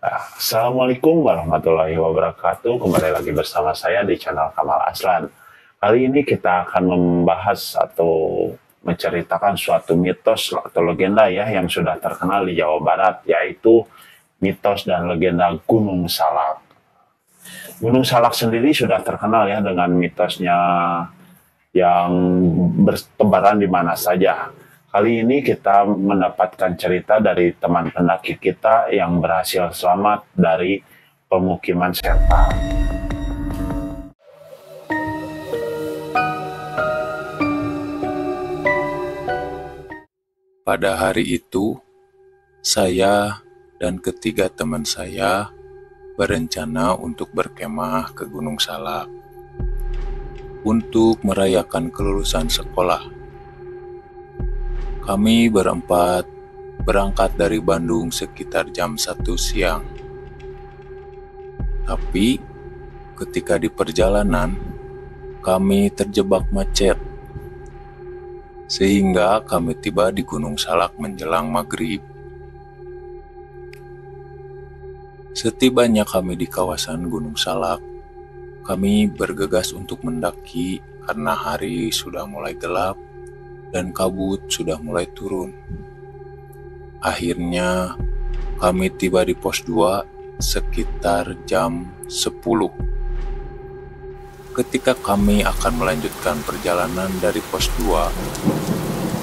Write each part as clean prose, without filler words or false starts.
Assalamualaikum warahmatullahi wabarakatuh. Kembali lagi bersama saya di channel Kamal Aslan. Kali ini kita akan membahas atau menceritakan suatu mitos atau legenda ya yang sudah terkenal di Jawa Barat, yaitu mitos dan legenda Gunung Salak. Gunung Salak sendiri sudah terkenal ya dengan mitosnya yang bertebaran di mana saja. Kali ini kita mendapatkan cerita dari teman pendaki kita yang berhasil selamat dari pemukiman setan. Pada hari itu, saya dan ketiga teman saya berencana untuk berkemah ke Gunung Salak untuk merayakan kelulusan sekolah. Kami berempat berangkat dari Bandung sekitar jam 1 siang. Tapi ketika di perjalanan, kami terjebak macet, sehingga kami tiba di Gunung Salak menjelang maghrib. Setibanya kami di kawasan Gunung Salak, kami bergegas untuk mendaki karena hari sudah mulai gelap dan kabut sudah mulai turun. Akhirnya kami tiba di pos 2 sekitar jam 10. Ketika kami akan melanjutkan perjalanan dari pos 2,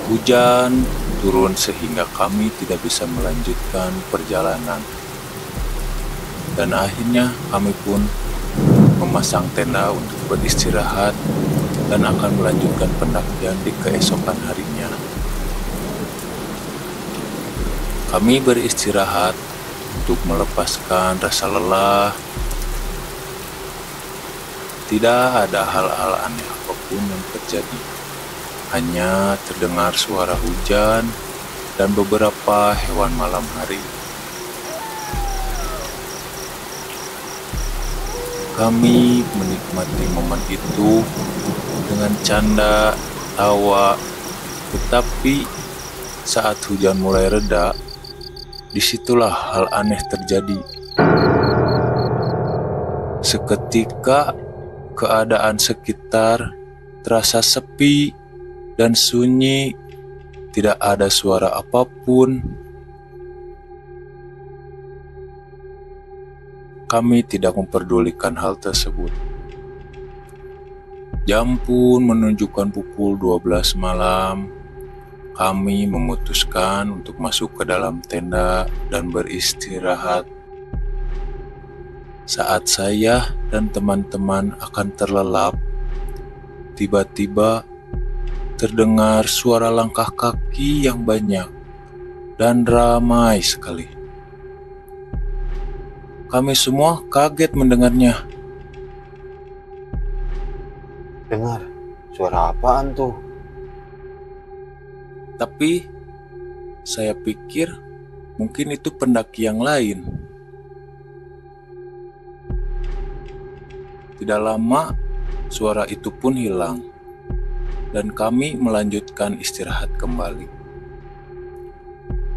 hujan turun sehingga kami tidak bisa melanjutkan perjalanan. Dan akhirnya kami pun memasang tenda untuk beristirahat dan akan melanjutkan pendakian di keesokan harinya. Kami beristirahat untuk melepaskan rasa lelah. Tidak ada hal-hal aneh apapun yang terjadi. Hanya terdengar suara hujan dan beberapa hewan malam hari. Kami menikmati momen itu dengan canda, tawa, tetapi saat hujan mulai reda, disitulah hal aneh terjadi. Seketika keadaan sekitar terasa sepi dan sunyi, tidak ada suara apapun. Kami tidak memperdulikan hal tersebut. Jam pun menunjukkan pukul 12 malam. Kami memutuskan untuk masuk ke dalam tenda dan beristirahat. Saat saya dan teman-teman akan terlelap, tiba-tiba terdengar suara langkah kaki yang banyak dan ramai sekali. Kami semua kaget mendengarnya. Dengar, suara apaan tuh? Tapi saya pikir mungkin itu pendaki yang lain. Tidak lama, suara itu pun hilang, dan kami melanjutkan istirahat kembali.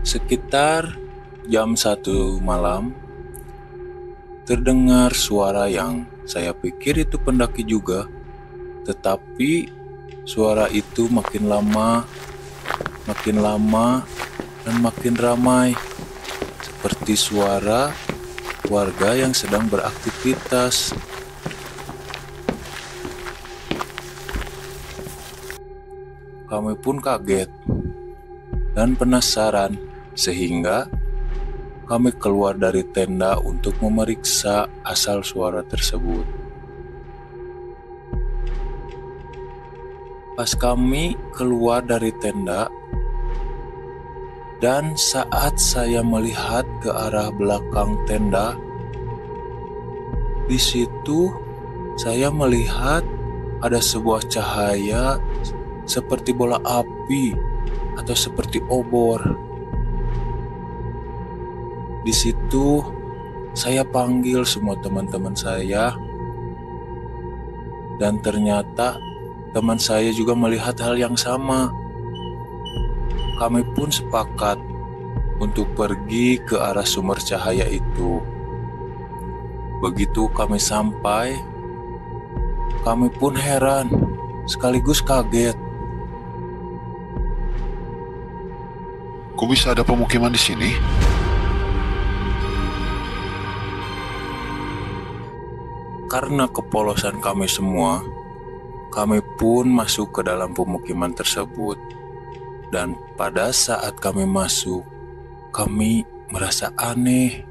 Sekitar jam 1 malam, terdengar suara yang saya pikir itu pendaki juga, tetapi suara itu makin lama, dan makin ramai, seperti suara warga yang sedang beraktivitas. Kami pun kaget dan penasaran, sehingga kami keluar dari tenda untuk memeriksa asal suara tersebut. Pas kami keluar dari tenda, dan saat saya melihat ke arah belakang tenda, di situ saya melihat ada sebuah cahaya seperti bola api atau seperti obor. Di situ saya panggil semua teman-teman saya, dan ternyata teman saya juga melihat hal yang sama. Kami pun sepakat untuk pergi ke arah sumber cahaya itu. Begitu kami sampai, kami pun heran sekaligus kaget. Kok bisa ada pemukiman di sini? Karena kepolosan kami semua, kami pun masuk ke dalam pemukiman tersebut. Dan pada saat kami masuk, kami merasa aneh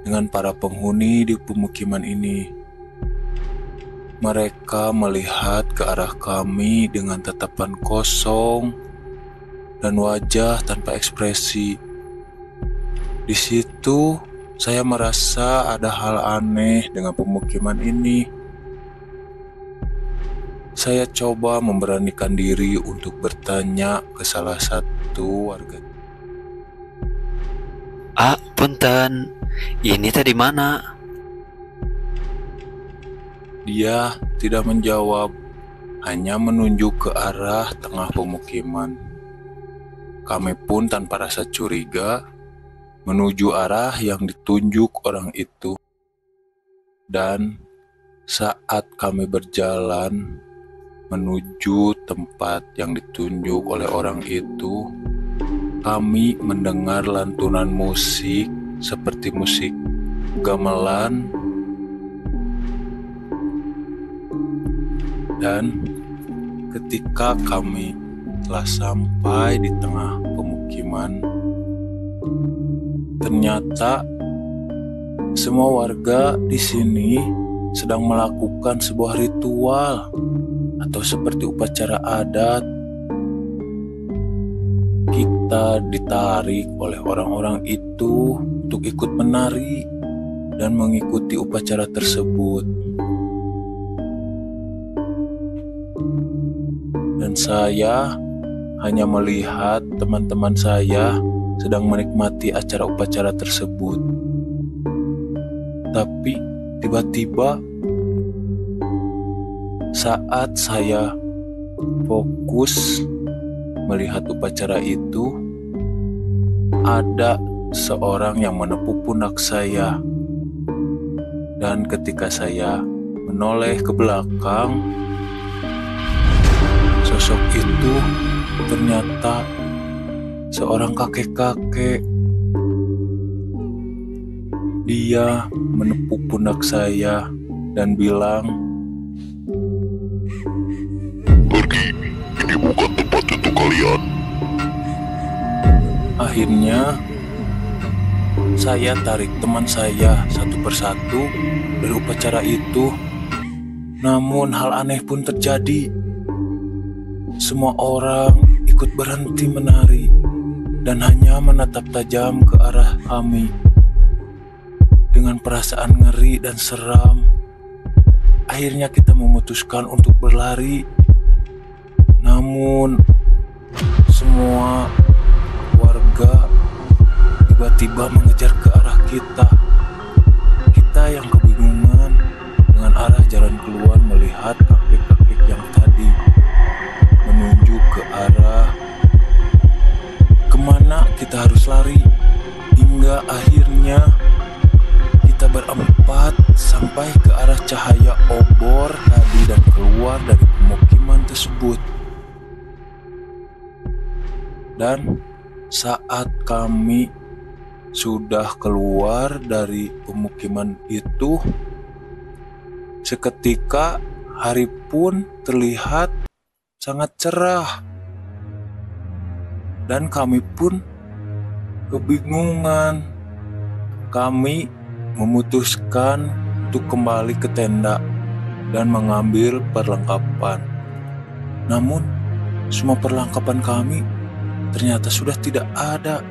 dengan para penghuni di pemukiman ini. Mereka melihat ke arah kami dengan tatapan kosong dan wajah tanpa ekspresi. Di situ saya merasa ada hal aneh dengan pemukiman ini. Saya coba memberanikan diri untuk bertanya ke salah satu warga. Punten, ini tadi mana? Dia tidak menjawab, hanya menunjuk ke arah tengah pemukiman. Kami pun tanpa rasa curiga menuju arah yang ditunjuk orang itu. Dan saat kami berjalan menuju tempat yang ditunjuk oleh orang itu, kami mendengar lantunan musik seperti musik gamelan. Dan ketika kami telah sampai di tengah pemukiman, ternyata semua warga di sini sedang melakukan sebuah ritual atau seperti upacara adat. Kita ditarik oleh orang-orang itu untuk ikut menari dan mengikuti upacara tersebut. Dan saya hanya melihat teman-teman saya sedang menikmati acara upacara tersebut. Tapi tiba-tiba saat saya fokus melihat upacara itu, ada seorang yang menepuk pundak saya. Dan ketika saya menoleh ke belakang, sosok itu ternyata seorang kakek-kakek. Dia menepuk pundak saya dan bilang, Pergi, ini bukan tempat untuk kalian. Akhirnya saya tarik teman saya satu persatu dari upacara itu. Namun hal aneh pun terjadi. Semua orang ikut berhenti menari dan hanya menatap tajam ke arah kami dengan perasaan ngeri dan seram. Akhirnya kita memutuskan untuk berlari. Namun semua warga tiba-tiba mengejar ke arah kita. Kita yang kebingungan dengan arah jalan keluar melihat kakek-kakek yang tadi menunjuk ke arah kemana kita harus lari. Hingga akhirnya kita berempat sampai ke arah cahaya obor tadi dan keluar dari pemukiman tersebut. Dan saat kami sudah keluar dari pemukiman itu, seketika hari pun terlihat sangat cerah. Dan kami pun kebingungan. Kami memutuskan untuk kembali ke tenda dan mengambil perlengkapan. Namun, semua perlengkapan kami ternyata sudah tidak ada.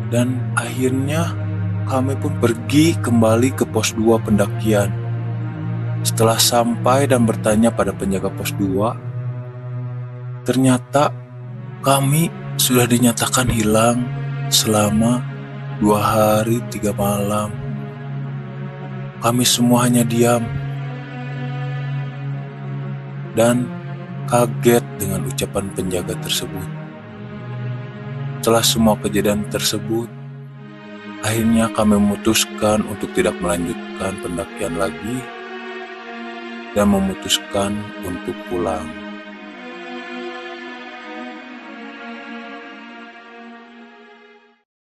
Dan akhirnya kami pun pergi kembali ke pos 2 pendakian. Setelah sampai dan bertanya pada penjaga pos 2, ternyata kami sudah dinyatakan hilang selama 2 hari 3 malam. Kami semua hanya diam dan kaget dengan ucapan penjaga tersebut. Setelah semua kejadian tersebut, akhirnya kami memutuskan untuk tidak melanjutkan pendakian lagi dan memutuskan untuk pulang.